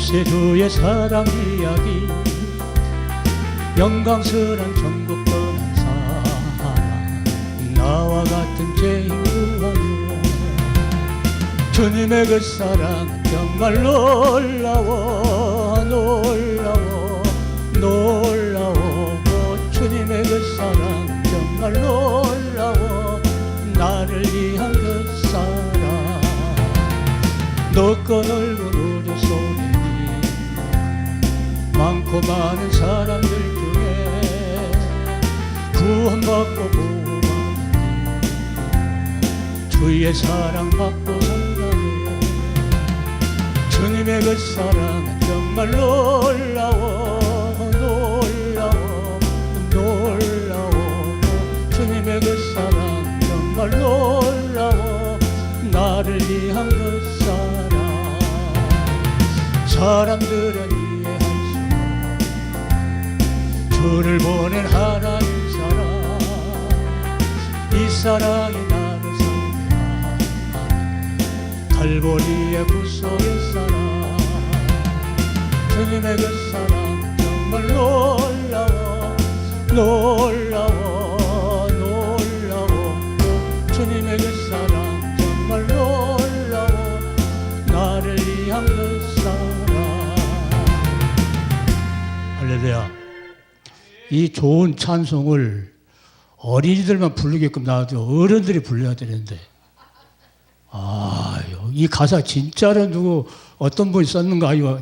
구세주의 사랑 이야기, 영광스런 천국 떠난 사람, 나와 같은 죄인 구하여. 주님의 그 사랑 정말 놀라워 놀라워 놀라워. 주님의 그 사랑 정말 놀라워. 나를 위한 그 사랑, 높고 넓은 우주 속에 많고 많은 사람들 중에 구원받고 구원받는 주의 사랑 받고 산다네. 주님의 그 사랑 정말 놀라워 놀라워 놀라워. 주님의 그 사랑 정말 놀라워. 나를 위한 그 사랑, 사람들은 이해할 수 없는 주를 보낸 하나님 사랑, 이 사랑이 나를 살게 갈보리의 구속의 사랑. 주님의 그 사랑 정말 놀라워 놀라워 놀라워. 주님의 그 사랑 정말 놀라워. 나를 위한 그 사랑. 할렐루야. 이 좋은 찬송을 어린이들만 부르게끔 놔도 어른들이 불러야 되는데, 이 가사 진짜로 누구 어떤 분이 썼는가 이거.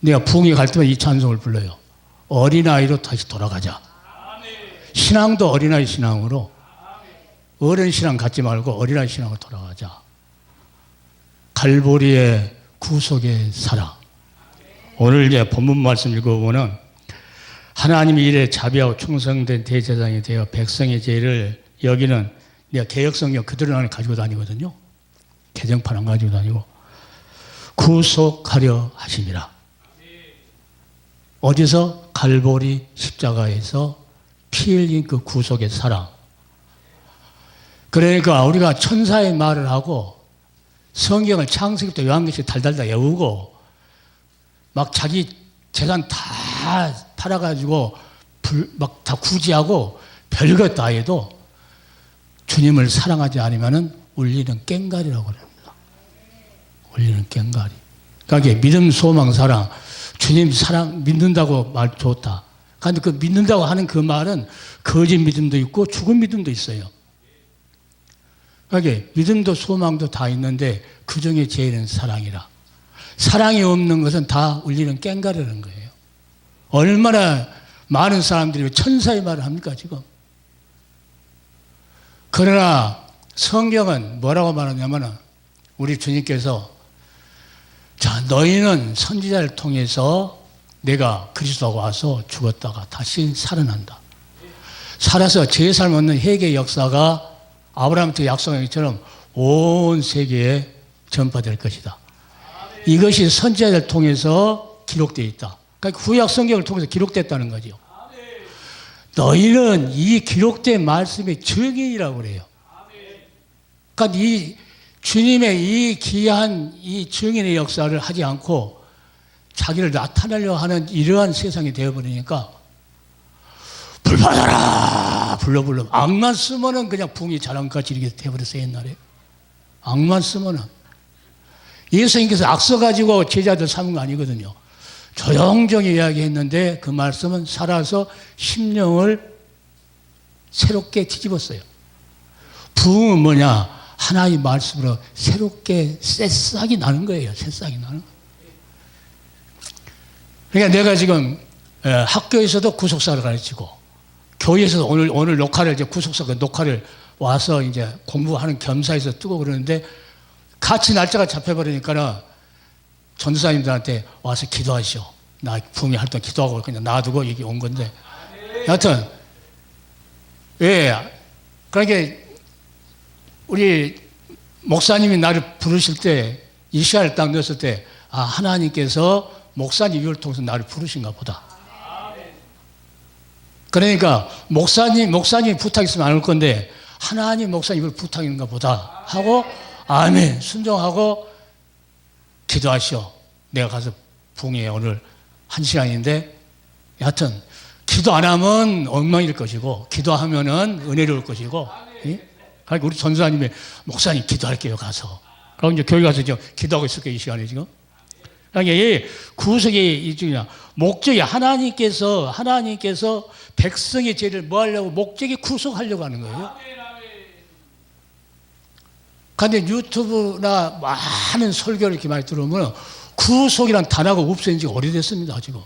내가 부흥회 갈 때마다 이 찬송을 불러요. 어린아이로 다시 돌아가자. 신앙도 어린아이 신앙으로, 어른 신앙 갖지 말고 어린아이 신앙으로 돌아가자. 갈보리의 구속의 사랑. 오늘 이제 본문 말씀 읽어보면, 하나님이 이래 자비하고 충성된 대제사장이 되어 백성의 죄를 여기는, 내가 개역성경 그대로 안에 가지고 다니거든요. 개정판 안 가지고 다니고, 구속하려 하심이라. 어디서? 갈보리 십자가에서 피 흘린 그 구속의 사랑. 그러니까 우리가 천사의 말을 하고 성경을 창세기부터 요한계시록 달달달 외우고 막 자기 재산 다 팔아가지고 막 다 구제하고 별것 다 해도 주님을 사랑하지 않으면 울리는 꽹가리라고 합니다. 울리는 꽹가리. 그러니까 믿음, 소망, 사랑. 주님 사랑 믿는다고 말 좋다. 그런데 그 믿는다고 하는 그 말은 거짓 믿음도 있고 죽은 믿음도 있어요. 그러니까 믿음도 소망도 다 있는데 그 중에 제일은 사랑이라. 사랑이 없는 것은 다 울리는 꽹가리라는 거예요. 얼마나 많은 사람들이 천사의 말을 합니까 지금. 그러나 성경은 뭐라고 말하냐면, 우리 주님께서 자, 너희는 선지자를 통해서 내가 그리스도가 와서 죽었다가 다시 살아난다. 살아서 죄살 없는 회개의 역사가 아브라함한테 약속한 것처럼 온 세계에 전파될 것이다. 이것이 선지자를 통해서 기록되어 있다. 그러니까 구약 성경을 통해서 기록됐다는 거죠. 너희는 이 기록된 말씀의 증인이라고 그래요. 그러니까 이 주님의 이 귀한 이 증인의 역사를 하지 않고 자기를 나타내려 하는 이러한 세상이 되어버리니까 불 받아라 불러 악만 쓰면은 그냥 붕이 자랑같이 이렇게 되어버렸어요. 옛날에 악만 쓰면은. 예수님께서 악써 가지고 제자들 삼은 거 아니거든요. 조용조용히 이야기했는데 그 말씀은 살아서 심령을 새롭게 뒤집었어요. 부흥은 뭐냐? 하나의 말씀으로 새롭게 새싹이 나는 거예요. 새싹이 나는 거예요. 그러니까 내가 지금 학교에서도 구속사를 가르치고, 교회에서도 오늘 녹화를 이제 구속사 그 녹화를 와서 이제 공부하는 겸사에서 뜨고 그러는데, 같이 날짜가 잡혀버리니까 전도사님들한테 와서 기도하시오. 나 부흥회 활동 기도하고 그냥 놔두고 여기 온 건데. 여하튼, 그러니까 우리 목사님이 나를 부르실 때, 이 시간을 딱 넣었을 때, 하나님께서 목사님 이걸 통해서 나를 부르신가 보다. 그러니까 목사님 부탁 있으면 안 올 건데 하나님 목사님 이걸 부탁인가 보다 하고 아멘 순종하고 기도하시오. 내가 가서 붕에 오늘 1시간인데 여하튼 기도 안 하면 엉망일 것이고 기도하면은 은혜로울 것이고 예? 그러니까 우리 전사님이 목사님 기도할게요 가서 그럼 이제 교회 가서 지금 기도하고 있을 거예요 이 시간에 지금. 그러니까 이 구속의 이중이냐 목적이 하나님께서 백성의 죄를 뭐 하려고 목적이 구속하려고 하는 거예요. 그런데 유튜브나 많은 설교를 이렇게 많이 들어보면 구속이라는 단어가 없어진 지 오래됐습니다 지금.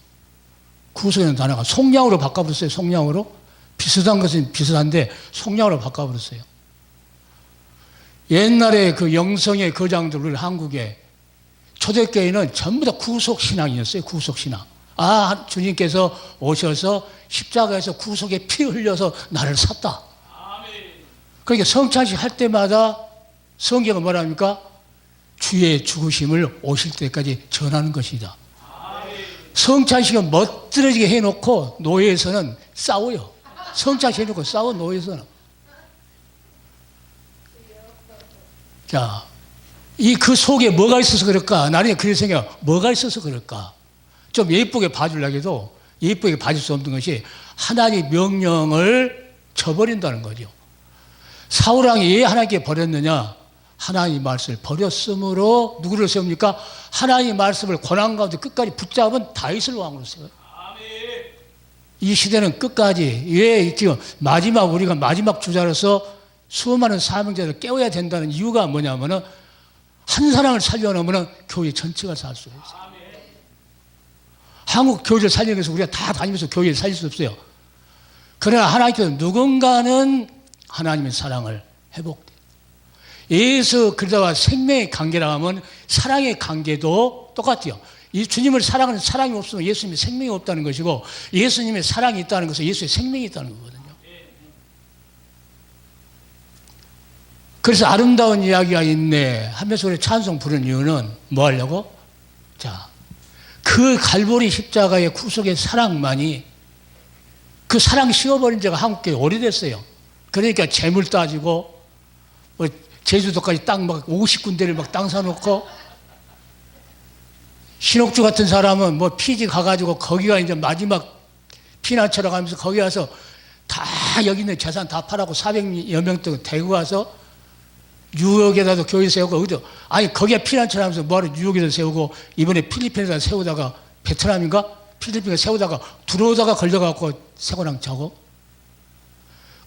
구속이라는 단어가 속량으로 바꿔버렸어요. 속량으로. 비슷한 것은 비슷한데 속량으로 바꿔버렸어요. 옛날에 그 영성의 거장들 우리 한국에 초대교회는 전부 다 구속신앙이었어요. 구속신앙. 아 주님께서 오셔서 십자가에서 구속에 피 흘려서 나를 샀다. 그러니까 성찬식 할 때마다 성경은 뭐라 합니까? 주의 죽으심을 오실 때까지 전하는 것이다. 성찬식은 멋들어지게 해놓고 노예에서는 싸워요. 성찬식 해놓고 싸워 노예에서는. 자, 그 속에 뭐가 있어서 그럴까? 나중에 그런 생각, 뭐가 있어서 그럴까? 좀 예쁘게 봐주려고 해도 예쁘게 봐줄 수 없는 것이 하나님의 명령을 저버린다는 거죠. 사울왕이 왜 하나님께 버렸느냐? 하나님의 말씀을 버렸으므로 누구를 세웁니까? 하나님의 말씀을 고난 가운데 끝까지 붙잡은 다윗을 왕으로 세워요. 이 시대는 끝까지 왜 지금 우리가 마지막 주자로서 수많은 사명자를 깨워야 된다는 이유가 뭐냐면은 한 사람을 살려놓으면 교회 전체가 살 수 있어요. 한국 교회를 살리기 위해서 우리가 다 다니면서 교회를 살릴 수 없어요. 그러나 하나님께서 누군가는 하나님의 사랑을 회복돼요. 예수 그리스도와 생명의 관계라 하면 사랑의 관계도 똑같아요. 이 주님을 사랑하는 사랑이 없으면 예수님의 생명이 없다는 것이고 예수님의 사랑이 있다는 것은 예수의 생명이 있다는 거거든요. 그래서 아름다운 이야기가 있네 하면서 우리 찬송 부르는 이유는 뭐 하려고? 자, 그 갈보리 십자가의 구속의 사랑만이 그 사랑 씌워버린 지가 한국교회 오래됐어요. 그러니까 재물 따지고 뭐 제주도까지 땅 막 50군데를 막 땅 사놓고 신옥주 같은 사람은 뭐 피지 가가지고 거기가 이제 마지막 피난처로 가면서 거기 가서 다 여기 있는 재산 다 팔아고 400여 명 또 대구 가서 뉴욕에다도 교회 세우고 어디도 아니 거기에 피난처를 하면서 뭐하러 뉴욕에다 세우고 이번에 필리핀에다 세우다가 베트남인가? 필리핀에 세우다가 들어오다가 걸려갖고 세고랑 자고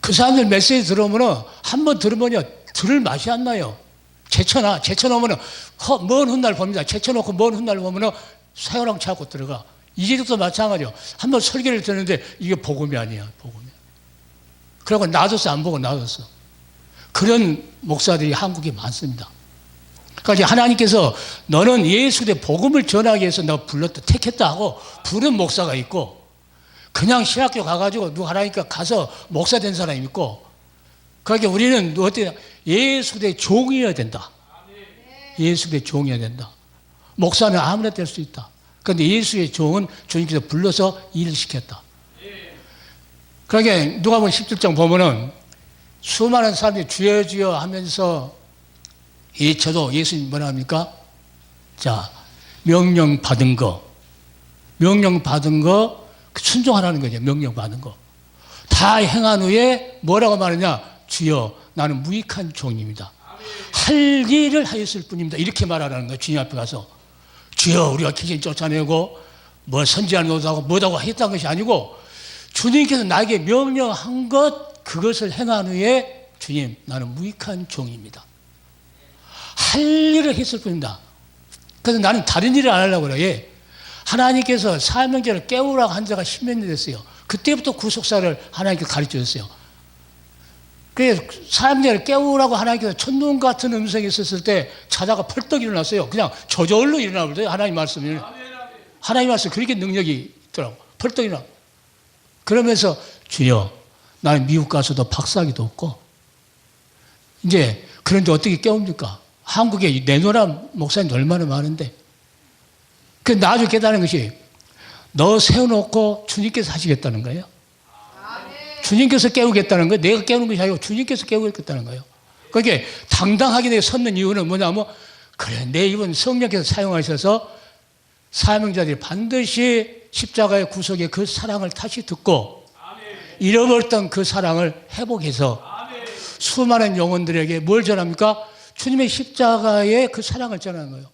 그 사람들 메시지 들어오면은 한번 들으면요 들을 맛이 안 나요. 제쳐놓으면은 먼 훗날 봅니다. 제쳐놓고 먼 훗날 보면은 세고랑 자고 들어가. 이제도 마찬가지요. 한번 설교를 듣는데 이게 복음이 아니야. 복음이. 그러고 놔뒀어 안 보고 놔뒀어. 그런 목사들이 한국에 많습니다. 그러니까 하나님께서 너는 예수의 복음을 전하기 위해서 너 불렀다 택했다 하고 부른 목사가 있고 그냥 신학교 가가지고 누가 하나니까 가서 목사 된 사람이 있고 그러니까 우리는 어떻게 예수의 종이어야 된다. 예수의 종이어야 된다. 목사는 아무나 될 수 있다. 그런데 예수의 종은 주님께서 불러서 일을 시켰다. 그러니까 누가 보면 17장 보면은 수많은 사람들이 주여 주여 하면서 저도 예수님 뭐라 합니까? 자, 명령 받은 거 순종하라는 거죠. 명령 받은 거. 다 행한 후에 뭐라고 말하냐? 주여 나는 무익한 종입니다. 할 일을 하였을 뿐입니다. 이렇게 말하라는 거예요. 주님 앞에 가서. 주여 우리가 귀신 쫓아내고 뭐 선지자를 노하고 뭐다고 했다는 것이 아니고 주님께서 나에게 명령한 것 그것을 행한 후에 주님 나는 무익한 종입니다. 할 일을 했을 뿐입니다. 그래서 나는 다른 일을 안 하려고 그래요. 하나님께서 사명자를 깨우라고 한 지가 10몇 년 됐어요. 그때부터 구속사를 하나님께 가르쳐줬어요. 그래서 사명자를 깨우라고 하나님께서 천둥 같은 음성이 있었을 때 자다가 펄떡 일어났어요. 그냥 저절로 일어나버려요. 하나님 말씀이. 하나님 말씀 그렇게 능력이 있더라고. 펄떡 일어나. 그러면서 주여 나는 미국 가서도 박사학위도 없고 이제 그런데 어떻게 깨웁니까? 한국에 내노라 목사님도 얼마나 많은데 그 나중에 깨달은 것이 너 세워놓고 주님께서 하시겠다는 거예요. 주님께서 깨우겠다는 거예요. 내가 깨우는 것이 아니고 주님께서 깨우겠다는 거예요. 그러니까 당당하게 내가 섰는 이유는 뭐냐면 그래, 내 입은 성령께서 사용하셔서 사명자들이 반드시 십자가의 구속의 그 사랑을 다시 듣고 잃어버렸던 그 사랑을 회복해서 수많은 영혼들에게 뭘 전합니까? 주님의 십자가의 그 사랑을 전하는 거예요.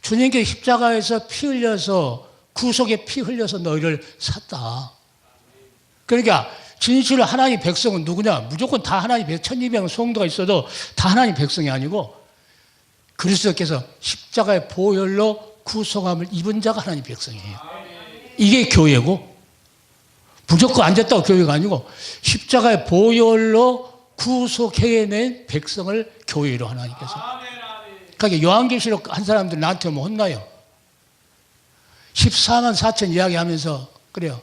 주님께 십자가에서 피 흘려서 구속의 피 흘려서 너희를 샀다. 그러니까 진실로 하나님 백성은 누구냐? 무조건 다 하나님 백성, 1200명 성도가 있어도 다 하나님 백성이 아니고 그리스도께서 십자가의 보혈로 구속함을 입은 자가 하나님 백성이에요. 이게 교회고 무조건 앉았다고 교회가 아니고 십자가의 보혈로 구속해낸 백성을 교회로 하나님께서. 그러니까 요한계시록 한 사람들 나한테 오면 혼나요. 14만 4천 이야기하면서 그래요.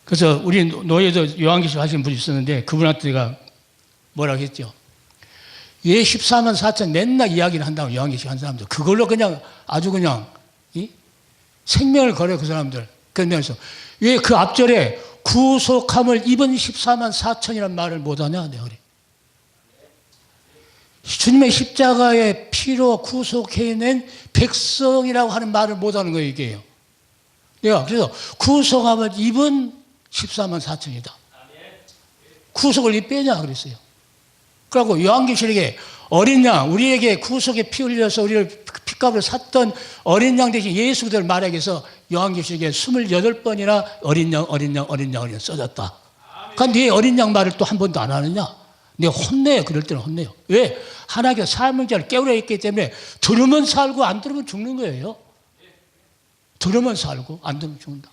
그래서 우리 노예도 요한계시록 하시는 분이 있었는데 그분한테 제가 뭐라고 했죠. 왜 14만 4천 맨날 이야기를 한다고 요한계시록 한 사람들. 그걸로 그냥 아주 그냥 생명을 걸어요. 그 사람들. 그러면서 왜 그 앞절에 구속함을 입은 14만 4천이라는 말을 못하냐. 내가 그래. 주님의 십자가의 피로 구속해낸 백성이라고 하는 말을 못하는 거예요. 이게요. 내가 그래서 구속함을 입은 14만 4천이다. 구속을 왜 빼냐 그랬어요. 그리고 요한계시록에 어린 양, 우리에게 구속에 피 흘려서 우리를 핏값을 샀던 어린 양 대신 예수 그대로 말하기위해서 요한계시록에 28번이나 어린 양, 어린 양, 어린 양, 어린 양 써졌다. 그러니까 네 어린 양 말을 또 한 번도 안 하느냐? 내가 혼내요. 그럴 때는 혼내요. 왜? 하나님께서 사명자를 깨우려 했기 때문에 들으면 살고 안 들으면 죽는 거예요. 들으면 살고 안 들으면 죽는다.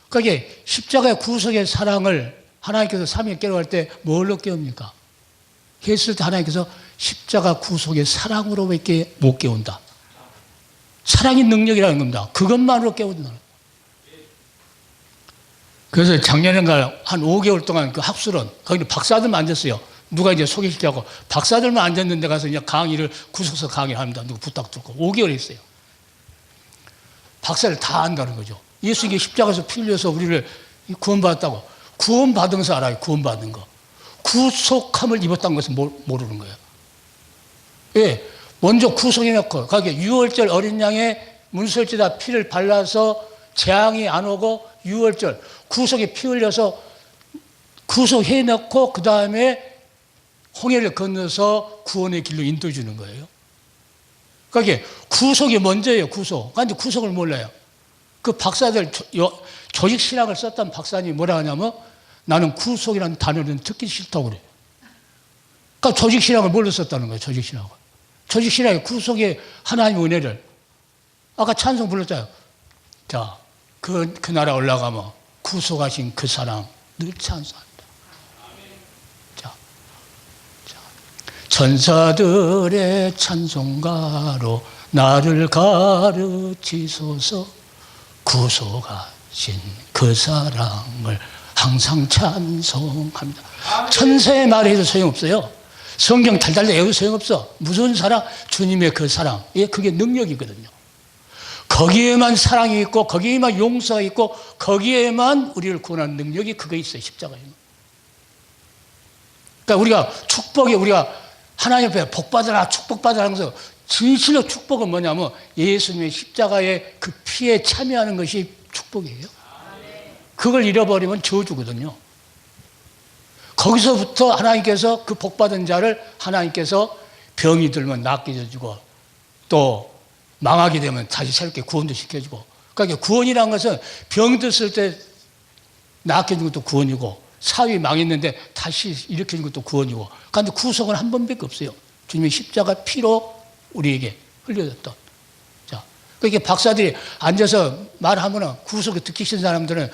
그러니까 십자가의 구속의 사랑을 하나님께서 사명을 깨우려 할 때 뭘로 깨웁니까? 했을 때 하나님께서 십자가 구속의 사랑으로밖에 못 깨운다. 사랑의 능력이라는 겁니다. 그것만으로 깨운다. 그래서 작년인가 한 5개월 동안 그 학술원, 거기는 박사들만 앉았어요. 누가 이제 소개시켜고 박사들만 앉았는데 가서 이제 강의를, 구속서 강의를 합니다. 누구 부탁 듣고. 5개월 했어요. 박사를 다 안다는 거죠. 예수님이 십자가에서 피 흘려서 우리를 구원받았다고. 구원받은 거 알아요. 구원받은 거. 구속함을 입었다는 것은 모르는 거예요. 예. 먼저 구속해놓고, 거기에 유월절 어린 양의 문설주에다 피를 발라서 재앙이 안 오고, 유월절 구속에 피 흘려서 구속해놓고, 그 다음에 홍해를 건너서 구원의 길로 인도해 주는 거예요. 그게 구속이 먼저예요. 구속. 그런데 구속을 몰라요. 그 박사들, 조직신학을 썼던 박사님이 뭐라 하냐면 나는 구속이라는 단어는 듣기 싫다고 그래요. 그러니까 조직신학을 뭘로 썼다는 거예요. 조직신학을. 조직신학의 구속의 하나님의 은혜를. 아까 찬송 불렀잖아요. 자, 그 나라 올라가면 구속하신 그 사랑 늘 찬송합니다. 자, 천사들의 찬송가로 나를 가르치소서. 구속하신 그 사랑을 항상 찬송합니다. 천사의 말을 해도 소용없어요. 성경 달달 외워도 소용없어. 무슨 사랑? 주님의 그 사랑. 예, 그게 능력이거든요. 거기에만 사랑이 있고 거기에만 용서가 있고 거기에만 우리를 구원하는 능력이 그게 있어요. 십자가에. 그러니까 우리가 축복에 우리가 하나님 앞에 복받으라 축복받으라 하면서 진실로 축복은 뭐냐면 예수님의 십자가의 그 피에 참여하는 것이 축복이에요. 그걸 잃어버리면 저주거든요. 거기서부터 하나님께서 그 복받은 자를 하나님께서 병이 들면 낫게 해주고 또 망하게 되면 다시 새롭게 구원도 시켜주고. 그러니까 구원이라는 것은 병 들었을 때 낫게 해주는 것도 구원이고 사위 망했는데 다시 일으켜주는 것도 구원이고. 그런데 구속은 한 번밖에 없어요. 주님의 십자가 피로 우리에게 흘려졌던. 자, 그러니까 박사들이 앉아서 말하면 구속을 듣기 싫은 사람들은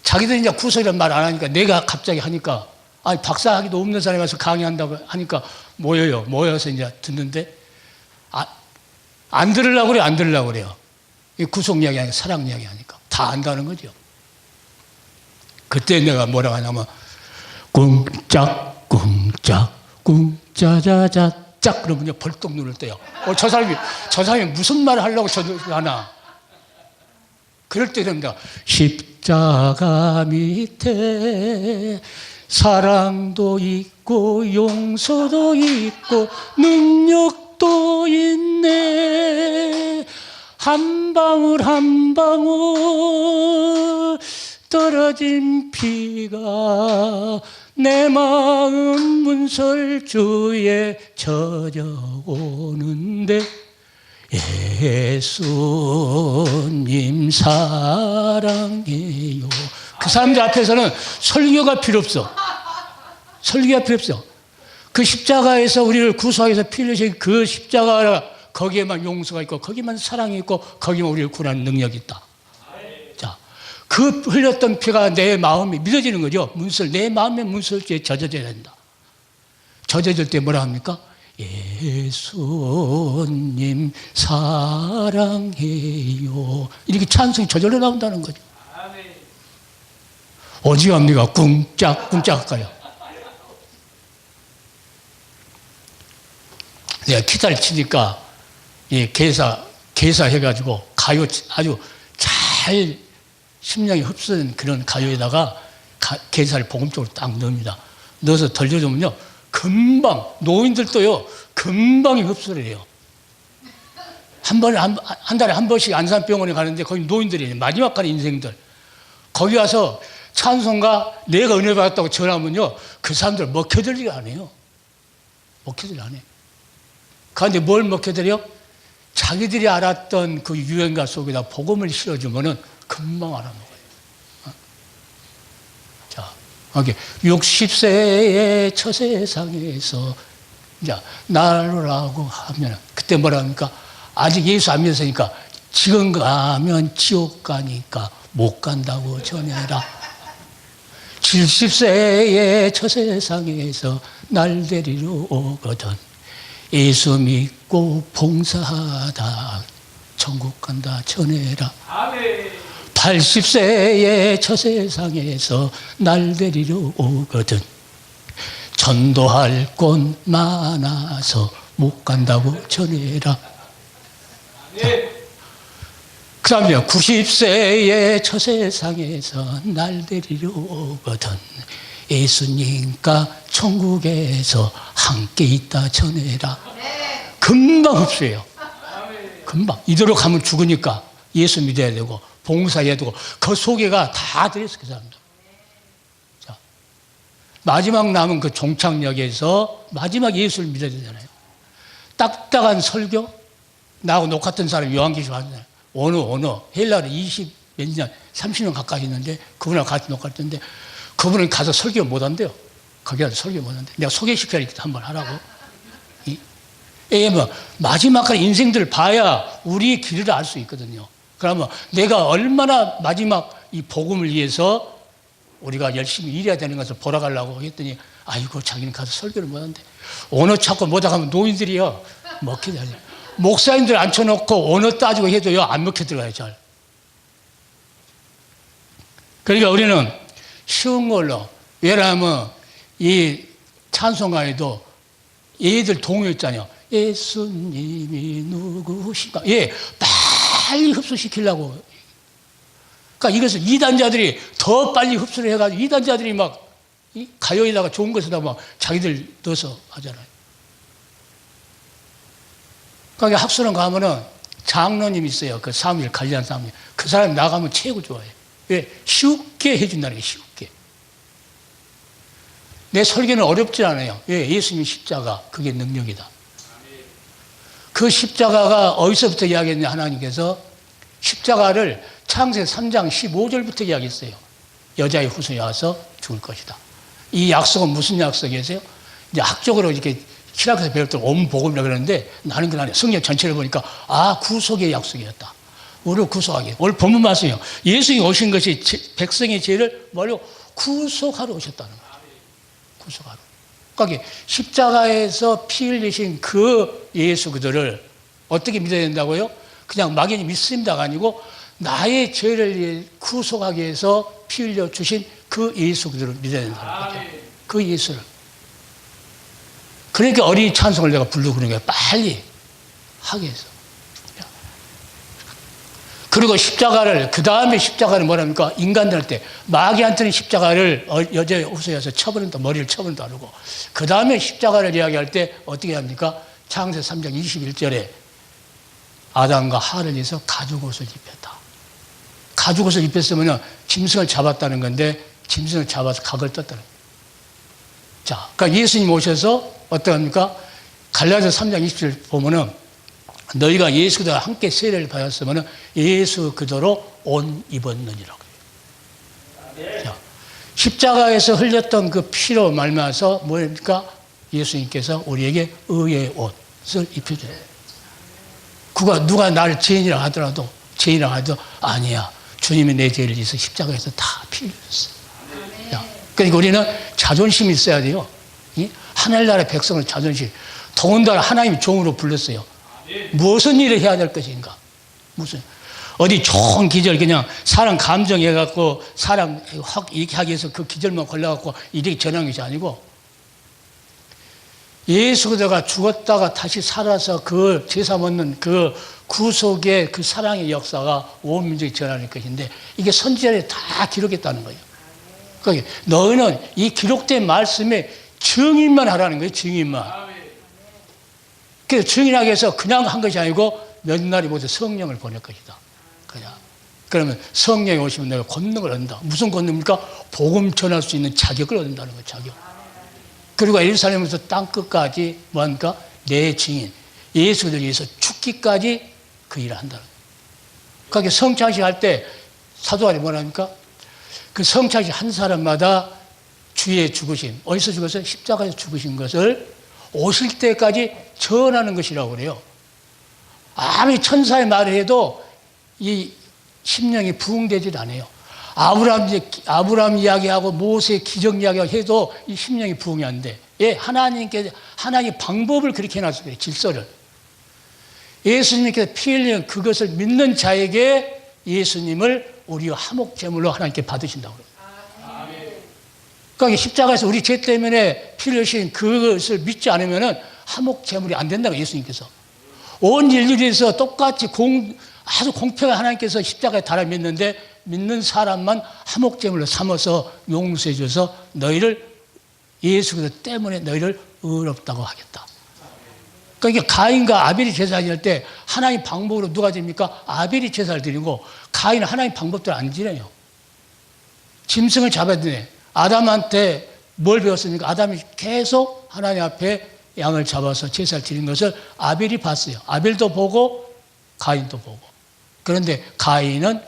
자기들이 이제 구속이라는 말 안 하니까 내가 갑자기 하니까 아니 박사학위도 없는 사람이 와서 강의한다고 하니까 모여서 이제 듣는데 안 들으려고 그래요. 안 들으려고 그래요. 이 구속 이야기 아니고 사랑 이야기 하니까 다 안다는 거죠. 그때 내가 뭐라고 하냐면 꿍짝 꿍짝 꿍짜자자 짝 그러면 벌떡 눈을 떠요. 저 사람이 무슨 말을 하려고 하나. 그럴 때 됩니다. 십자가 밑에 사랑도 있고 용서도 있고 능력도 있네. 한 방울 한 방울 떨어진 피가 내 마음 문설주에 젖어오는데 예수님 사랑해요. 그 사람들 앞에서는 설교가 필요 없어. 설교가 필요 없어. 그 십자가에서 우리를 구속하기 위해서 피 흘리신 그 십자가, 거기에만 용서가 있고 거기만 사랑이 있고 거기만 우리를 구원하는 능력이 있다. 자, 그 흘렸던 피가 내 마음에 믿어지는 거죠. 내 마음의 문설주에 젖어져야 된다. 젖어질 때 뭐라 합니까? 예수님 사랑해요. 이렇게 찬송이 저절로 나온다는 거죠. 어디 갑니까? 꿍짝꿍짝 할까요? 내가 기타를 치니까 개사 해가지고 가요 아주 잘 심령이 흡수된 그런 가요에다가 개사를 복음적으로 딱 넣습니다. 넣어서 들려주면요, 금방 노인들도요 금방이 흡수를 해요. 한 달에 한 번씩 안산병원에 가는데 거기 노인들이에요. 마지막 가는 인생들. 거기 와서 찬송가 내가 은혜 받았다고 전하면요, 그 사람들 먹혀들지가 안 해요. 먹혀들지 안 해. 그런데 뭘 먹혀들여? 자기들이 알았던 그 유행가 속에다 복음을 실어주면은 금방 알아먹어요. 자, 여기 60세의 처세상에서 이제 나로라고 하면 그때 뭐라 합니까? 아직 예수 안 믿었으니까 지금 가면 지옥 가니까 못 간다고 전해라. 70세의 처세상에서 날 데리러 오거든. 예수 믿고 봉사하다 천국 간다 전해라. 80세의 처세상에서 날 데리러 오거든. 전도할 곳 많아서 못 간다고 전해라. 그 다음에 90세의 처세상에서 날 데리러 오거든. 예수님과 천국에서 함께 있다 전해라. 금방 흡수해요. 금방. 이대로 가면 죽으니까 예수 믿어야 되고 봉사해야 되고 그 소개가 다 들었어, 그 사람들. 자, 마지막 남은 그 종착역에서 마지막 예수를 믿어야 되잖아요. 딱딱한 설교, 나하고 녹았던 사람이 요한계시록 하잖아요. 어느 헬라로 20 몇 년, 30년 가까이 있는데 그분하고 같이 녹았던데 그분은 가서 설교 못 한대요. 거기 가서 설교 못 한대. 내가 소개시켜야겠다, 한번 하라고. 마지막까지 인생들을 봐야 우리의 길을 알 수 있거든요. 그러면 내가 얼마나 마지막 이 복음을 위해서 우리가 열심히 일해야 되는 것을 보러 가려고 했더니 아이고 자기는 가서 설교를 못 한대. 언어 찾고 뭐다 하면 노인들이요 먹히지 않아요. 목사님들 앉혀놓고 언어 따지고 해도요 안 먹혀 들어가요 잘. 그러니까 우리는 쉬운 걸로, 왜냐하면 이 찬송가에도 얘들 동요했잖아요. 예수님이 누구신가. 예, 빨리 흡수시키려고. 그러니까 이것을 이단자들이 더 빨리 흡수를 해가지고 이단자들이 막 가요에다가 좋은 것에다 막 자기들 넣어서 하잖아요. 그러니까 학술원 가면은 장로님 있어요. 그 사무엘, 관리한 사무엘. 그 사람 나가면 최고 좋아해요. 왜? 쉽게 해준다는 게 쉽게. 내 설교는 어렵지 않아요. 왜? 예수님 십자가, 그게 능력이다. 그 십자가가 어디서부터 이야기했냐, 하나님께서 십자가를 창세기 3장 15절부터 이야기했어요. 여자의 후손이 와서 죽을 것이다. 이 약속은 무슨 약속이었어요? 이제 학적으로 이렇게 신학에서 배울 때 온복음이라고 그러는데 나는 그날 성경 전체를 보니까 구속의 약속이었다. 우리를 구속하기. 오늘 본문 말씀이요. 예수님이 오신 것이 백성의 죄를 뭐로 구속하러 오셨다는 거죠. 구속하러. 그러니까 십자가에서 피 흘리신 그 예수 그들을 어떻게 믿어야 된다고요? 그냥 막연히 믿습니다가 아니고 나의 죄를 구속하기 위해서 피 흘려 주신 그 예수 그들을 믿어야 된다는 거죠. 그 예수를. 그러니까 어린이 찬송을 내가 부르고 그런 거야. 빨리 하게 해서. 그리고 십자가를, 그 다음에 십자가를 뭐랍니까? 인간들한테, 마귀한테는 십자가를 여자의 호소해서 쳐버린다, 머리를 쳐버린다 그러고, 그 다음에 십자가를 이야기할 때 어떻게 합니까? 창세 3장 21절에 아담과 하를 위해서 가죽옷을 입혔다. 가죽옷을 입혔으면 짐승을 잡았다는 건데, 짐승을 잡아서 각을 떴다는 거예요. 자, 그러니까 예수님 오셔서 어떠합니까? 갈라디아 3장 27절 보면은 너희가 예수 그리스도와 함께 세례를 받았으면 예수 그리스도로 옷 입었느니라고. 자, 십자가에서 흘렸던 그 피로 말미암아서 뭐입니까? 예수님께서 우리에게 의의 옷을 입혀줘요. 그가 누가 나를 죄인이라 하더라도 아니야. 주님이 내 죄를 위해서 십자가에서 다 피 흘렸어. 그러니까 우리는 자존심이 있어야 돼요. 하늘나라의 백성을 자존심. 더군다나 하나님 종으로 불렀어요. 무슨 일을 해야 될 것인가? 무슨 어디 좋은 기절 그냥 사람 감정해갖고 사람 확 이렇게 하기 위해서 그 기절만 걸려갖고 이렇게 전한 것이 아니고 예수 그리스도가 죽었다가 다시 살아서 그 제사 먹는 그 구속의 그 사랑의 역사가 온 민족이 전하는 것인데 이게 선지자에 다 기록했다는 거예요. 그러니까 너희는 이 기록된 말씀에 증인만 하라는 거예요. 증인만. 그래서 증인하기 위해서 그냥 한 것이 아니고 몇 날이 모두 성령을 보낼 것이다. 그냥. 그러면 성령이 오시면 내가 권능을 얻는다. 무슨 권능입니까? 복음 전할 수 있는 자격을 얻는다는 거예요. 자격. 그리고 예루살렘에서 땅끝까지 뭐합니까? 내 증인. 예수를 위해서 죽기까지 그 일을 한다는 거예요. 그러니까 성찬식 할 때 사도들이 뭐랍니까? 그 성찬식 한 사람마다 주의 죽으심. 어디서 죽었어요? 십자가에서 죽으신 것을 오실 때까지 전하는 것이라고 그래요. 아무리 천사의 말을 해도 이 심령이 부응되질 않아요. 아브라함 이야기하고 모세 기적 이야기하고 해도 이 심령이 부응이 안 돼. 예, 하나님의 방법을 그렇게 해놨어요. 그래, 질서를. 예수님께서 피 흘린 그것을 믿는 자에게 예수님을 우리의 화목제물로 하나님께 받으신다고 그래요. 그러니까 십자가에서 우리 죄 때문에 피 흘리신 그것을 믿지 않으면 화목제물이 안 된다고 예수님께서. 온 인류에서 똑같이 아주 공평한 하나님께서 십자가에 달아 믿는데 믿는 사람만 화목제물로 삼아서 용서해 줘서 너희를 예수 그리스도 때문에 너희를 의롭다고 하겠다. 그러니까 가인과 아벨이 제사 지낼 때 하나님 방법으로 누가 됩니까? 아벨이 제사를 드리고 가인은 하나님 방법대로 안 지내요. 짐승을 잡아야 되네. 아담한테 뭘 배웠습니까? 아담이 계속 하나님 앞에 양을 잡아서 제사를 드린 것을 아벨이 봤어요. 아벨도 보고 가인도 보고. 그런데 가인은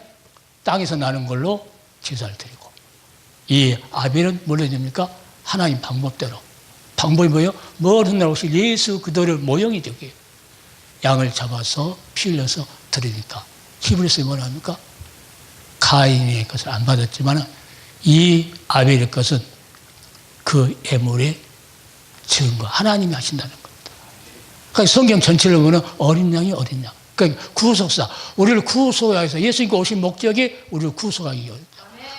땅에서 나는 걸로 제사를 드리고 이 아벨은 뭘 해줍니까? 하나님 방법대로. 방법이 뭐예요? 뭘 흩날오실 예수 그대로 모형이 되게 양을 잡아서 피 흘려서 드리니까 히브리서에 뭐라 합니까? 가인의 것을 안 받았지만 이 아벨의 것은 그 애물의 증거 하나님이 하신다는 겁니다. 그러니까 성경 전체를 보면 어린 양이 어린 양. 그러니까 구속사 우리를 구속하여서 예수님께 오신 목적이 우리를 구속하기 위해서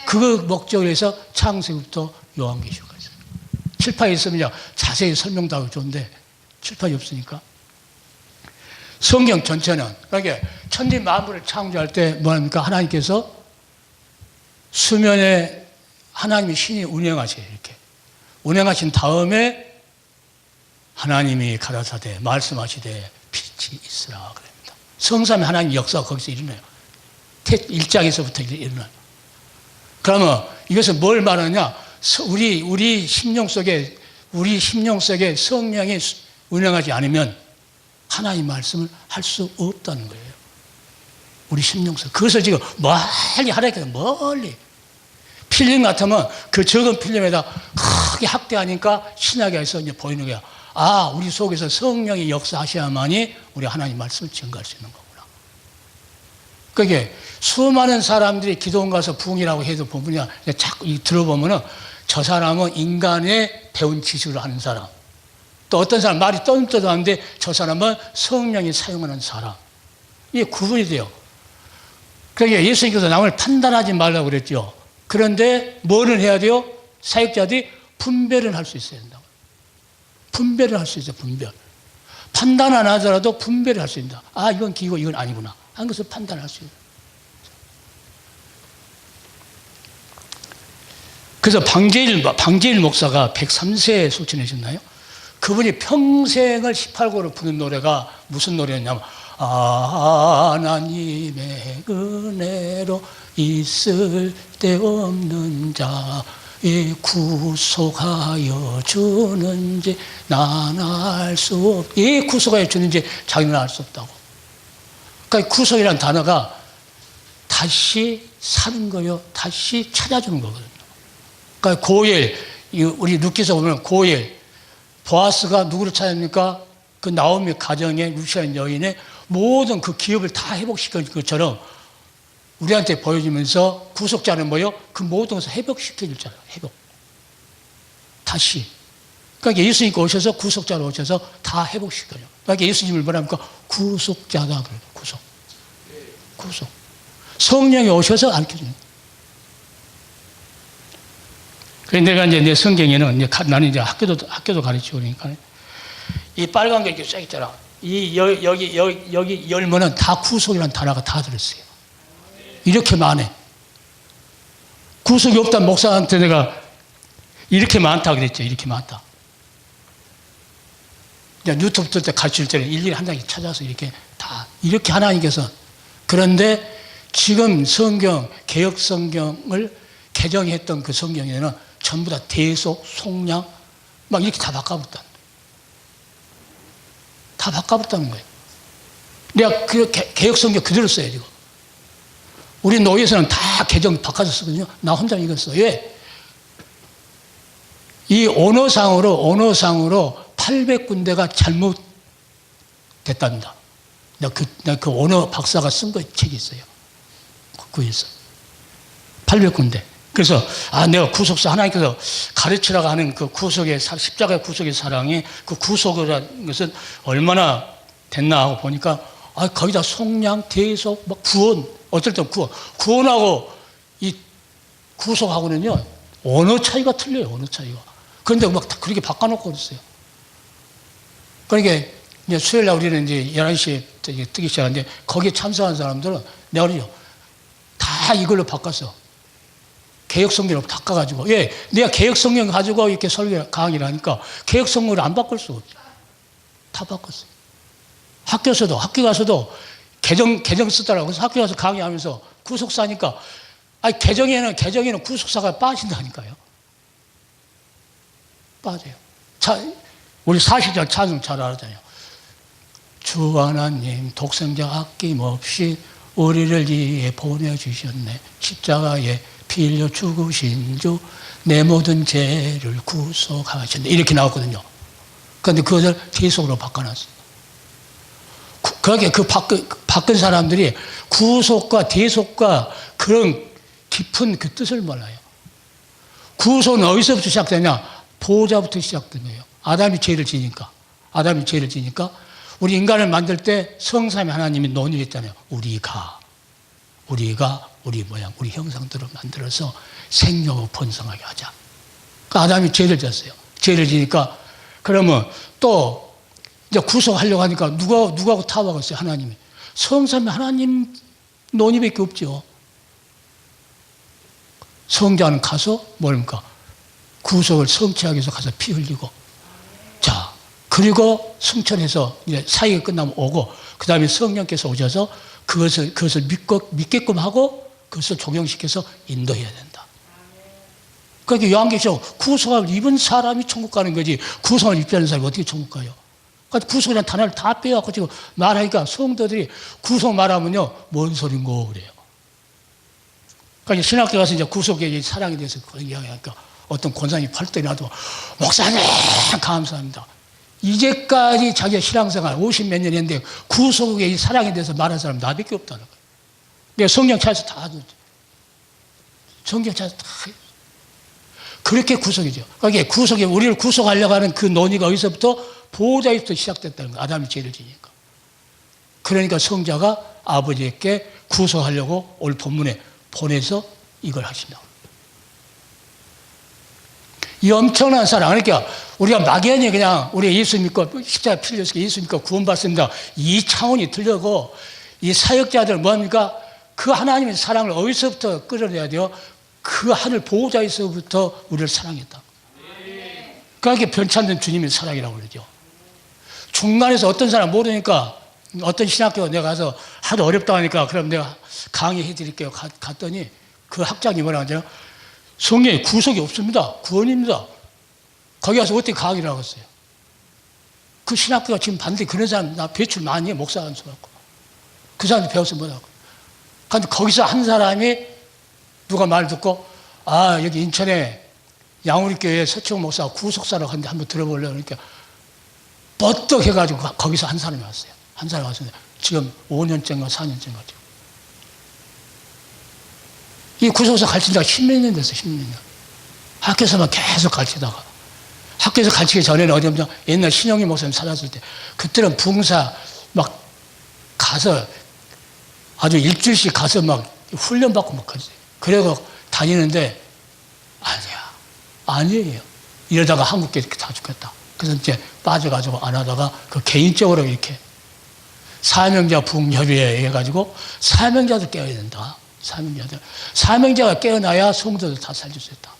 그 목적을 위해서 창세부터 요한계시록까지 7파에 있으면 자세히 설명도 하고 좋은데 7파이 없으니까 성경 전체는 그러니까 천지 만물을 창조할 때 뭐합니까? 하나님께서 수면에 하나님이 신이 운행하세요. 이렇게 운행하신 다음에 하나님이 가라사대 말씀하시되 빛이 있으라 그럽니다. 성삼위 하나님 역사가 거기서 일어나요. 1장에서부터 일어나요. 그러면 이것은 뭘 말하냐? 우리 심령 속에 성령이 운행하지 않으면 하나님 말씀을 할 수 없다는 거예요. 우리 심령 속. 그래서 지금 멀리 하나님께서 멀리 필름 같으면 그 적은 필름에다 크게 확대하니까 신약에서 이제 보이는 거야. 아, 우리 속에서 성령이 역사하셔야만이 우리 하나님 말씀을 증거할 수 있는 거구나. 그게 수많은 사람들이 기도원 가서 부흥이라고 해도 보면 자꾸 들어보면은 저 사람은 인간의 배운 지식으로 하는 사람. 또 어떤 사람 말이 떠들떠들하는데 저 사람은 성령이 사용하는 사람. 이게 구분이 돼요. 그러니까 예수님께서 남을 판단하지 말라고 그랬죠. 그런데 뭐를 해야 돼요? 사역자들이 분별을 할 수 있어야 된다. 분별을 할 수 있어요. 분별. 판단 안 하더라도 분별을 할 수 있다. 아, 이건 기고 이건 아니구나. 한 것을 판단할 수 있다. 그래서 방제일 목사가 103세에 소천하셨나요? 그분이 평생을 18구로 부른 노래가 무슨 노래였냐면 하나님의 은혜로 있을 데 없는 자의 구속하여 주는지 난 알 수 없. 이 구속하여 주는지 자기는 알 수 없다고. 그러니까 구속이라는 단어가 다시 사는 거요, 다시 찾아주는 거거든요. 그러니까 고엘, 우리 룻기서 보면 고엘, 보아스가 누구를 찾았습니까? 그 나오미 가정의 루시안 여인의 모든 그 기업을 다 회복시킨 것처럼 우리한테 보여주면서 구속자는 뭐요? 그 모든 것을 회복시켜줄 자예요. 회복. 다시. 그러니까 예수님께 오셔서 구속자로 오셔서 다 회복시켜요. 그러니까 예수님을 뭐랍니까? 구속자다. 그래요. 구속. 구속. 성령이 오셔서 가르쳐주는 거예요. 그래서 내가 이제 내 성경에는 나는 이제 학교도 가르치고 그러니까 이 빨간 게 이렇게 쫙 있잖아. 여기 열면은 다 구속이라는 단어가 다 들었어요. 이렇게 많네. 구속이 없다는 목사한테 내가 이렇게 많다 그랬죠. 이렇게 많다. 유튜브 때 가르칠 때는 일일이 한 장씩 찾아서 이렇게 다, 이렇게 하나님께서. 그런데 지금 성경, 개혁 성경을 개정했던 그 성경에는 전부 다 대속, 속량, 막 이렇게 다 바꿔봤다. 다 바꿔봤다는 거예요. 내가 그 개혁 성경 그대로 써요, 지금. 우리 노예에서는 다 개정 바꿔서 쓰거든요. 나 혼자 이거 써. 왜? 이 언어상으로 800군데가 잘못됐답니다. 내가 그 언어 박사가 쓴 거 책이 있어요. 그에서 800군데. 그래서 내가 구속사 하나님께서 가르치라고 하는 그 구속의 십자가의 구속의 사랑이 그 구속이라는 것은 얼마나 됐나 하고 보니까 거기다 속량, 대속, 막 구원, 어쩔 땐 구원하고 이 구속하고는요 언어 차이가 틀려요. 언어 차이가. 그런데 막 그렇게 바꿔놓고 있어요. 그러니까 이제 수요일 날 우리는 이제 11시에 뜨기 시작하는데 거기에 참석한 사람들은 내가 그러죠. 다 이걸로 바꿨어. 개혁성경으로 바꿔가지고. 예, 내가 개혁성경 가지고 이렇게 설교 강의를 하니까 개혁성경을 안 바꿀 수가 없죠. 다 바꿨어요. 학교 가서도 개정 쓰더라고. 그래서 학교 가서 강의하면서 구속사니까, 개정에는 구속사가 빠진다니까요. 빠져요. 우리 40절 찬송 잘 알잖아요. 주 하나님 독생자 아낌없이 우리를 위해 보내주셨네. 십자가에 피 흘려 죽으신 주 내 모든 죄를 구속하셨네. 이렇게 나왔거든요. 그런데 그것을 대속으로 바꿔놨어요. 그렇게 바꾼 사람들이 구속과 대속과 그런 깊은 그 뜻을 몰라요. 구속은 어디서부터 시작되냐? 보호자부터 시작된 거예요. 아담이 죄를 지니까 우리 인간을 만들 때 성삼위 하나님이 논의했잖아요. 우리가 우리 모양, 우리 형상대로 만들어서 생명을 번성하게 하자. 그러니까 아담이 죄를 졌어요. 죄를 지니까 그러면 또 이제 구속하려고 하니까 누구하고 타박했어요? 하나님이. 성삼위 하나님 논의밖에 없죠. 성자는 가서 뭡니까? 구속을 성취하기 위해서 가서 피 흘리고. 자, 그리고 승천해서 이제 사역이 끝나면 오고, 그 다음에 성령께서 오셔서 그것을 믿게끔 하고 그것을 적용시켜서 인도해야 된다. 그러니까 요한계시록 구속을 입은 사람이 천국 가는 거지, 구속을 입지 않은 사람이 어떻게 천국 가요? 그러니까 구속이라는 단어를 다 빼갖고 지금 말하니까 성도들이 구속 말하면요, 뭔 소린고 그래요. 그러니까 신학교 가서 이제 구속의 사랑에 대해서 이야기하니까 어떤 권사님이 팔뚝이 나도, 목사님 감사합니다. 이제까지 자기가 신앙생활 50몇 년 했는데 구속의 사랑에 대해서 말한 사람 나밖에 없다는 거예요. 내가 성경 찾아서 다 줬죠. 성경 찾아서 다 해요. 그렇게 구속이죠. 그러니까 구속이, 우리를 구속하려고 하는 그 논의가 어디서부터? 보호자에서부터 시작됐다는 거예요. 아담이 죄를 지니까. 그러니까 성자가 아버지께 구속하려고 오늘 본문에 보내서 이걸 하신다. 이 엄청난 사랑. 그러니까 우리가 막연히 그냥 우리 예수 믿고 십자가 피 흘려서 예수 믿고 구원받습니다. 이 차원이 들려고 이 사역자들 뭐합니까? 그 하나님의 사랑을 어디서부터 끌어내야 돼요? 그 하늘 보호자에서부터 우리를 사랑했다. 그러니까 변찮는 주님의 사랑이라고 그러죠. 중간에서 어떤 사람 모르니까 어떤 신학교 내가 가서 하도 어렵다 하니까 그럼 내가 강의해 드릴게요. 갔더니 그 학장이 뭐라 하죠? 성경에 구속이 없습니다. 구원입니다. 거기 가서 어떻게 강의를 하겠어요? 그 신학교가 지금 반드시 그런 사람 나 배출 많이 해. 목사 안 써갖고. 그 사람이 배워서 뭐라고. 근데 거기서 한 사람이 누가 말 듣고 여기 인천에 양우리교회 서청 목사가 구속사라고 하는데 한번 들어보려고 그러니까 뻗떡 해가지고 거기서 한 사람이 왔어요. 한 사람이 왔어요. 지금 5년째인가 4년째인가. 이 구속사 가르친 지가 10몇 년 됐어요. 10몇 년. 학교에서만 계속 가르치다가. 학교에서 가르치기 전에는 어디였냐. 옛날 신영희 목사님 살았을 때 그때는 붕사 막 가서 아주 일주일씩 가서 막 훈련받고 막 그랬어요. 그래서 다니는데 아니에요. 이러다가 한국에 이렇게 다 죽겠다. 그래서 이제 빠져가지고 안 하다가 그 개인적으로 이렇게 사명자 부흥협의회 해가지고 사명자도 깨어야 된다. 사명자가 깨어나야 성도들 다 살릴 수 있다.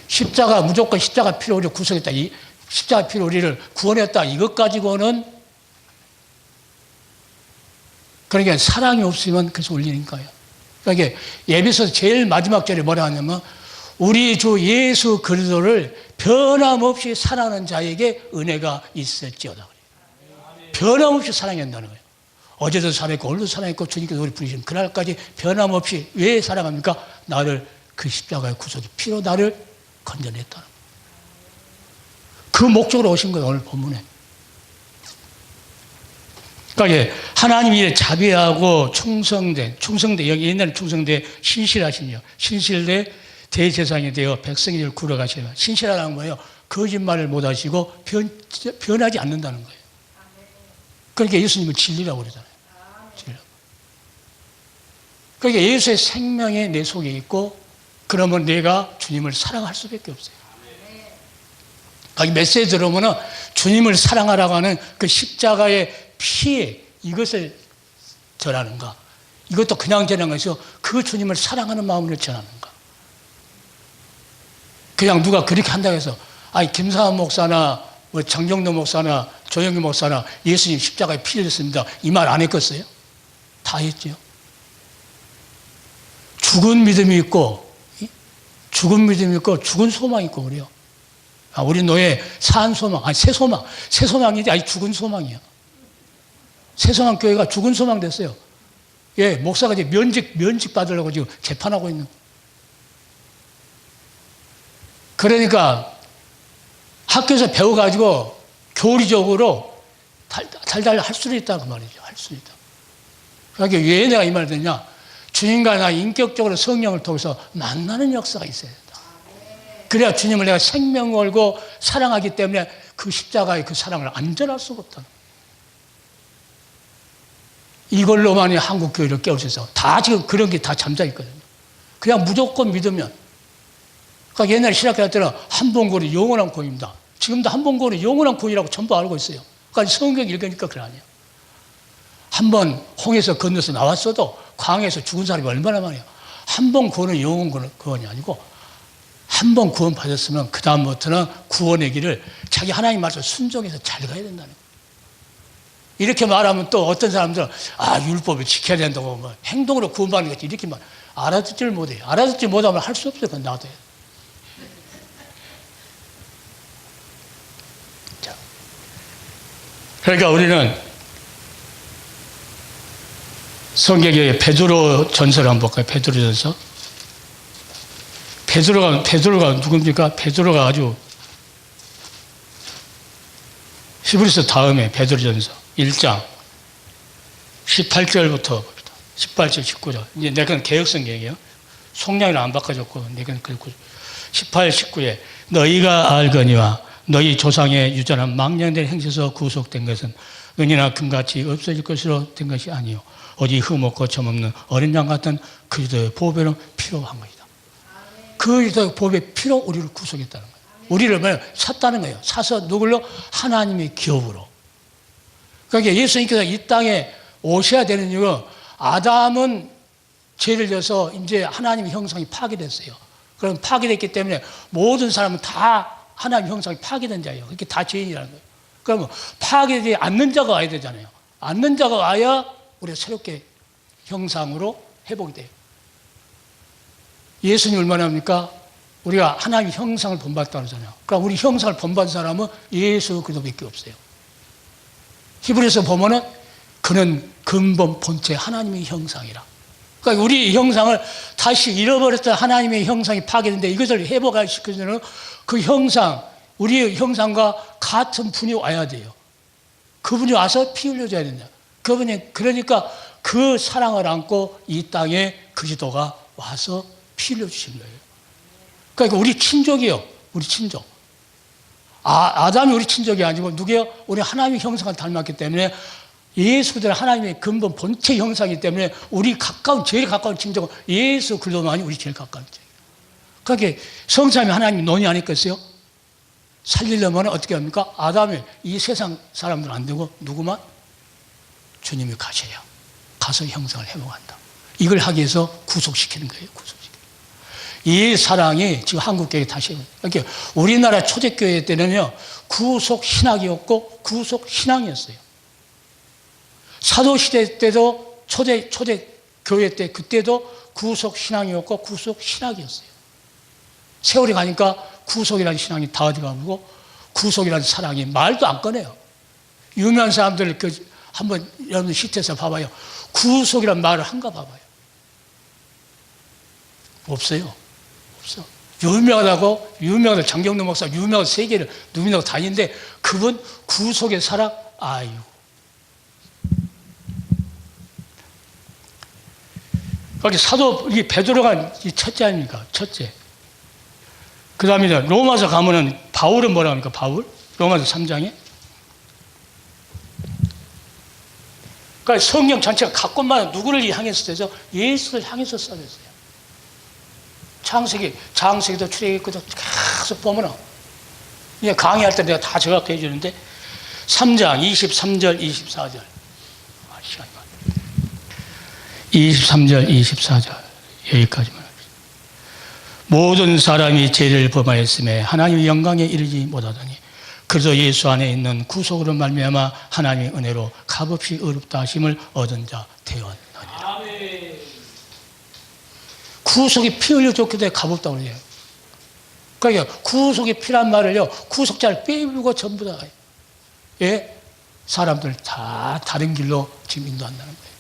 십자가 무조건 십자가 피로 우리를 구속했다. 이 십자가 피로 우리를 구원했다. 이것 가지고는 그러니까 사랑이 없으면 그래서 올리니까요. 그러니까 예배에서 제일 마지막 절에 뭐라 하냐면 우리 주 예수 그리스도를 변함없이 사랑하는 자에게 은혜가 있었지어다. 변함없이 사랑한다는 거예요. 어제도 사랑했고 오늘도 사랑했고 주님께서 우리 부르신 그날까지 변함없이 왜 사랑합니까? 나를 그 십자가의 구속의 피로 나를 건져냈다는 거예요. 그 목적으로 오신 거예요. 오늘 본문에. 그러니까 하나님이 자비하고 충성된 여기 옛날에 충성된 신실하시며 신실대 대제사장이 되어 백성을 구려가시며 신실하다는 거예요. 거짓말을 못하시고 변하지 않는다는 거예요. 그러니까 예수님은 진리라고 그러잖아요. 진리. 그러니까 예수의 생명이 내 속에 있고 그러면 내가 주님을 사랑할 수밖에 없어요. 이 메시지 들어보면 주님을 사랑하라고 하는 그 십자가의 피에 이것을 전하는가? 이것도 그냥 전하는 것이요. 그 주님을 사랑하는 마음으로 전하는가? 그냥 누가 그렇게 한다고 해서 김사한 목사나 뭐 정정도 목사나 조영기 목사나 예수님 십자가에 피 흘렸습니다. 이 말 안 했겠어요? 다 했죠. 죽은 믿음이 있고 죽은 소망이 있고 그래요. 우리 노예 산 소망, 새 소망. 새 소망이지 죽은 소망이야. 새소망 교회가 죽은 소망 됐어요. 예, 목사가 이제 면직 받으려고 지금 재판하고 있는. 그러니까 학교에서 배워가지고 교리적으로 달달 할 수는 있다 그 말이죠. 할 수 있다. 그러니까 왜 내가 이 말을 듣냐? 주님과 나 인격적으로 성령을 통해서 만나는 역사가 있어야 된다. 그래야 주님을 내가 생명 걸고 사랑하기 때문에 그 십자가의 그 사랑을 안전할 수가 없다. 이걸로만이 한국 교회를 깨울 수 있어. 다 지금 그런 게 다 잠자 있거든요. 그냥 무조건 믿으면. 그러니까 옛날에 신학교 때는 한번고는 영원한 구원입니다. 지금도 한번고는 영원한 구원이라고 전부 알고 있어요. 그러니까 성경 읽으니까 그래 아니에요. 한 번 홍해에서 건너서 나왔어도 광해에서 죽은 사람이 얼마나 많아요. 한 번 구원은 영원 구원이 아니고 한 번 구원 받았으면 그 다음부터는 구원의 길을 자기 하나님 말씀 순종해서 잘 가야 된다는 거예요. 이렇게 말하면 또 어떤 사람들은 율법을 지켜야 된다고 뭐 행동으로 구원받는 거지 이렇게 말 알아듣지를 못해요. 알아듣지 못하면 할 수 없어요. 그건 놔둬요. 자, 그러니까 우리는 성경의 베드로 전서를 한번 볼까요? 베드로 전서. 베드로가 누굽니까? 베드로가 아주 히브리서 다음에 베드로 전서 1장 18절부터 봅니다. 18절, 19절. 이제 내가 개혁성경이에요. 속량이는 안 바꿔줬고, 내가 그랬고. 18, 19에 너희가 알거니와 너희 조상의 유전한 망령된 행실에서 구속된 것은 은이나 금같이 없어질 것으로 된 것이 아니요 오직 흠없고 점없는 어린 양 같은 그리스도의 보배는 필요한 것이다. 그리스도의 보배 피로 우리를 구속했다는 거예요. 우리를 샀다는 거예요. 사서 누굴로? 하나님의 기업으로. 그러니까 예수님께서 이 땅에 오셔야 되는 이유가 아담은 죄를 져서 이제 하나님의 형상이 파괴됐어요. 그럼 파괴됐기 때문에 모든 사람은 다 하나님의 형상이 파괴된 자예요. 그렇게 다 죄인이라는 거예요. 그러면 파괴되지 않는 자가 와야 되잖아요. 않는 자가 와야 우리가 새롭게 형상으로 회복이 돼요. 예수님 얼마나 합니까? 우리가 하나님의 형상을 본받았다고 하잖아요. 그러니까 우리 형상을 본받은 사람은 예수 그리스도밖에 없어요. 히브리서 보면은 그는 근본 본체 하나님의 형상이라. 그러니까 우리 형상을 다시 잃어버렸던 하나님의 형상이 파괴되는데 이것을 회복시키려면 그 형상, 우리의 형상과 같은 분이 와야 돼요. 그분이 와서 피 흘려줘야 된다. 그분이, 그러니까 그 사랑을 안고 이 땅에 그리스도가 와서 피 흘려주신 거예요. 그러니까 우리 친족이요. 우리 친족. 아담이 우리 친족이 아니고 누구예요? 우리 하나님의 형상을 닮았기 때문에 예수 그리스도는 하나님의 근본 본체 형상이기 때문에 우리 제일 가까운 친족은 예수 그리스도만이 우리 제일 가까운 친족. 그렇게 성삼위 하나님이 논의 안 했겠어요? 살리려면 어떻게 합니까? 아담이 이 세상 사람들은 안 되고 누구만? 주님이 가셔야 가서 형상을 회복한다. 이걸 하기 위해서 구속시키는 거예요. 이 사랑이 지금 한국교회 다시 이렇게 우리나라 초대교회 때는요 구속 신학이었고 구속 신앙이었어요. 사도시대 때도 초대교회 때 그때도 구속 신앙이었고 구속 신학이었어요. 세월이 가니까 구속이라는 신앙이 다 어디 가고 구속이라는 사랑이 말도 안 꺼내요. 유명한 사람들 한번 여러분 시트에서 봐봐요. 구속이라는 말을 한가 봐봐요. 없어요. 없어. 유명하다고 장경도 목사 유명한 세계를 누민다고 다니는데 그분 구속의 사랑 아이고. 거기 사도 이 베드로가 첫째 아닙니까? 첫째. 그 다음에 로마서 가면은 바울은 뭐라 합니까? 바울? 로마서 3장에. 그러니까 성경 전체가 각권마다 누구를 향해서 되죠? 예수를 향해서 써졌어요. 장세기도 출애굽기도 계속 보면은 이제 강의할 때 내가 다 저격해 주는데 3장 23절 24절. 시간이 많네. 23절 24절 여기까지만. 모든 사람이 죄를 범하였음에 하나님의 영광에 이르지 못하더니 그래서 예수 안에 있는 구속으로 말미암아 하나님의 은혜로 값없이 의롭다 하심을 얻은 자 되었느니라. 구속이 피 흘려줬기 때문에 값없다고 그래요. 그러니까 구속이 피란 말을요 구속자를 빼밀고 전부 다 예? 사람들 다 다른 길로 지금 인도한다는 거예요.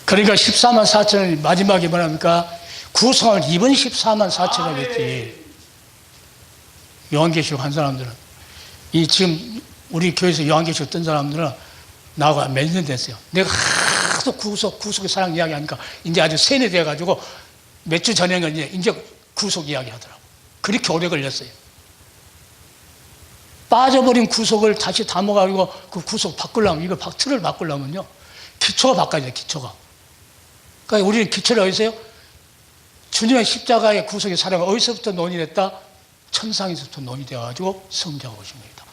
그러니까 14만 4천을 마지막에 뭐랍니까? 구성을 이번 14만 4천 하겠지. 요한계시록 한 사람들은 지금 우리 교회에서 요한계시록 뜬 사람들은 나하고 몇 년 됐어요. 내가 하도 구속의 사랑 이야기하니까 이제 아주 세뇌돼가지고 몇 주 전에는 이제 구속 이야기 하더라고. 그렇게 오래 걸렸어요. 빠져버린 구속을 다시 담아가지고 그 구속 바꾸려면 이거 틀을 바꾸려면요 기초가 바꿔야 돼요. 기초가. 그러니까 우리는 기초를 어디서요? 주님의 십자가의 구속의 사랑은 어디서부터 논의됐다? 천상에서부터 논의되어가지고 성자가 오신 겁니다.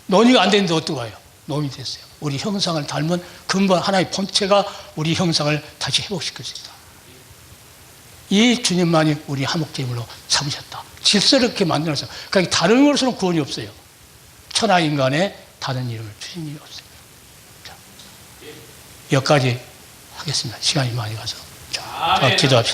논의가 안 되는데 어떻게 와요? 논의됐어요. 우리 형상을 닮은 근본 하나의 본체가 우리 형상을 다시 회복시킬 수 있다. 이 주님만이 우리 화목제물로 삼으셨다. 질서롭게 만들어서. 그러니까 다른 것으로는 구원이 없어요. 천하인간에 다른 이름을 주신 일이 없어요. 자, 여기까지 하겠습니다. 시간이 많이 가서. 자, 기도합시다.